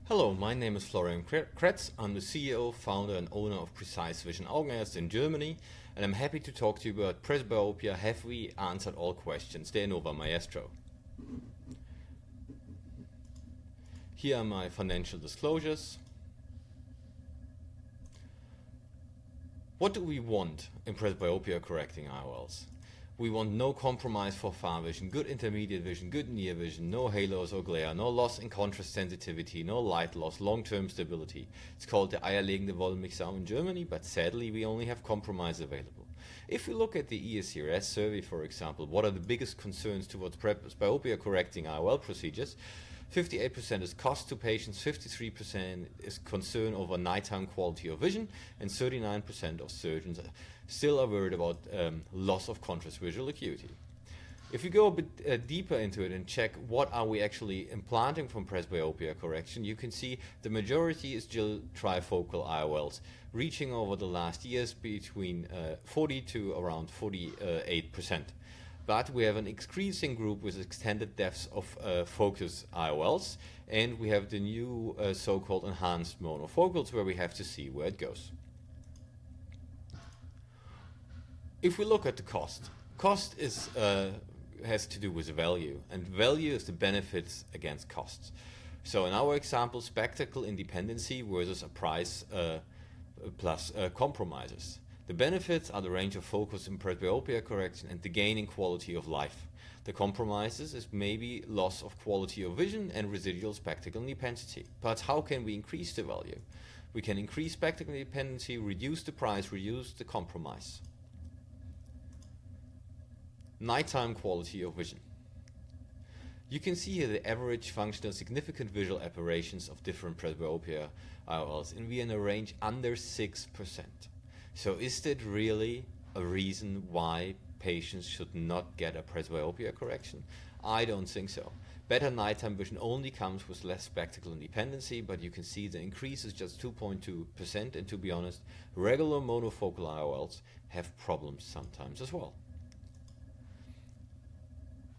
Hello, my name is Florian Kretz. I'm the CEO, founder and owner of Precise Vision Augenärzte in Germany, and I'm happy to talk to you about presbyopia. Have we answered all questions? The Enova Maestro. Here are my financial disclosures. What do we want in presbyopia correcting IOLs? We want no compromise for far vision, good intermediate vision, good near vision, no halos or glare, no loss in contrast sensitivity, no light loss, long-term stability. It's called the eierlegende Wollmilchsau in Germany, but sadly we only have compromise available. If we look at the ESCRS survey, for example, what are the biggest concerns towards presbyopia correcting IOL procedures? 58% is cost to patients, 53% is concern over nighttime quality of vision, and 39% of surgeons still are worried about loss of contrast visual acuity. If we go a bit deeper into it and check what are we actually implanting from presbyopia correction, you can see the majority is still trifocal IOLs, reaching over the last years between 40 to around 48%. But we have an increasing group with extended depths of focus IOLs, and we have the new so-called enhanced monofocals where we have to see where it goes. If we look at the cost is has to do with value, and value is the benefits against costs. So in our example, spectacle independency versus a price plus compromises. The benefits are the range of focus in presbyopia correction and the gain in quality of life. The compromises is maybe loss of quality of vision and residual spectacle independency. But how can we increase the value? We can increase spectacle independency, reduce the price, reduce the compromise. Nighttime quality of vision. You can see here the average functional significant visual aberrations of different presbyopia IOLs, and we are in a range under 6%. So is that really a reason why patients should not get a presbyopia correction? I don't think so. Better nighttime vision only comes with less spectacle independency, but you can see the increase is just 2.2%, and to be honest, regular monofocal IOLs have problems sometimes as well.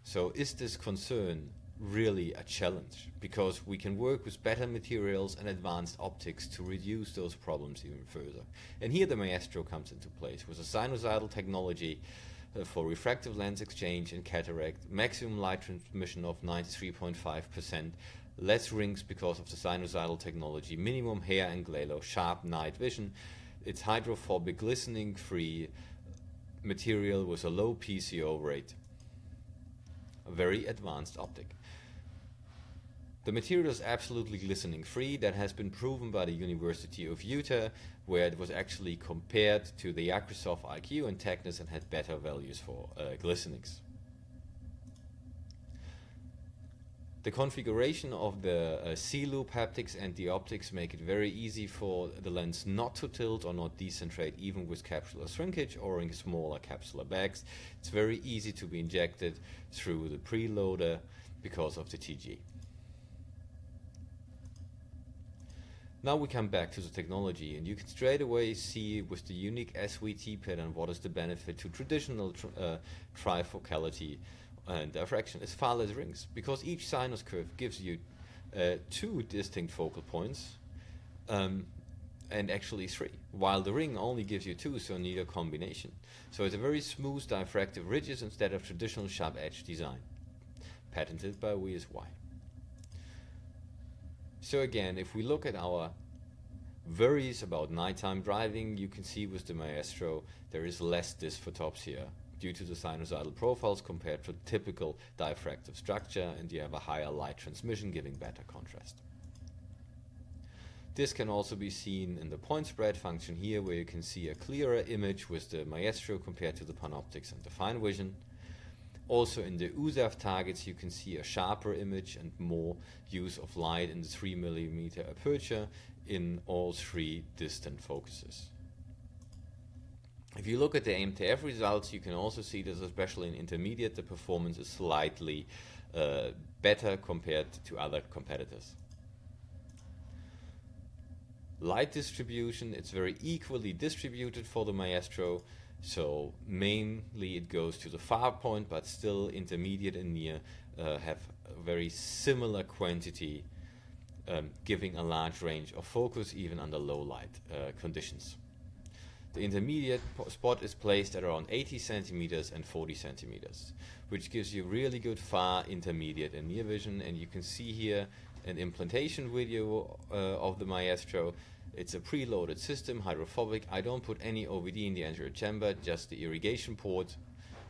So is this concern really a challenge? Because we can work with better materials and advanced optics to reduce those problems even further. And here the Maestro comes into place with a sinusoidal technology for refractive lens exchange and cataract, maximum light transmission of 93.5%, less rings because of the sinusoidal technology, minimum hair and glare, sharp night vision. It's hydrophobic, glistening free material with a low PCO rate. A very advanced optic. The material is absolutely glistening free. That has been proven by the University of Utah, where it was actually compared to the Microsoft IQ and Technis and had better values for glistenings. The configuration of the C-loop haptics and the optics make it very easy for the lens not to tilt or not decentrate, even with capsular shrinkage or in smaller capsular bags. It's very easy to be injected through the preloader because of the TG. Now we come back to the technology, and you can straight away see with the unique SVT pattern what is the benefit to traditional trifocality and diffraction. It's far less rings, because each sinus curve gives you two distinct focal points and actually three, while the ring only gives you two, so need a combination. So it's a very smooth diffractive ridges instead of traditional sharp edge design, patented by WSY. So again, if we look at our worries about nighttime driving, you can see with the Maestro there is less dysphotopsia due to the sinusoidal profiles compared to typical diffractive structure, and you have a higher light transmission giving better contrast. This can also be seen in the point spread function here, where you can see a clearer image with the Maestro compared to the Panoptix and the Fine Vision. Also in the USAF targets you can see a sharper image and more use of light in the 3mm aperture in all three distant focuses. If you look at the AMTF results, you can also see that especially in intermediate the performance is slightly better compared to other competitors. Light distribution, it's very equally distributed for the Maestro. So mainly it goes to the far point, but still intermediate and near have a very similar quantity giving a large range of focus even under low light conditions. The intermediate spot is placed at around 80 centimeters and 40 centimeters, which gives you really good far, intermediate and near vision. And you can see here an implantation video of the Maestro. It's a preloaded system, hydrophobic. I don't put any OVD in the anterior chamber, just the irrigation port.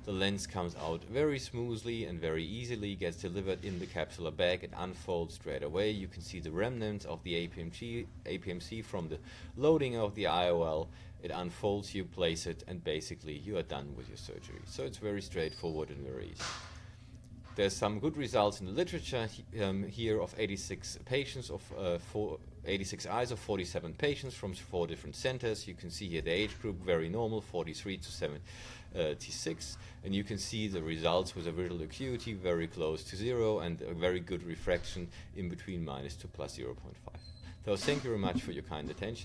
The lens comes out very smoothly and very easily, gets delivered in the capsular bag. It unfolds straight away. You can see the remnants of the APMC from the loading of the IOL. It unfolds, you place it, and basically you are done with your surgery. So it's very straightforward and very easy. There's some good results in the literature here of 86 patients, 86 eyes of 47 patients from 4 different centers. You can see here the age group, very normal, 43 to 76. And you can see the results with a visual acuity very close to 0 and a very good refraction in between -2 + 0.5. So thank you very much for your kind attention.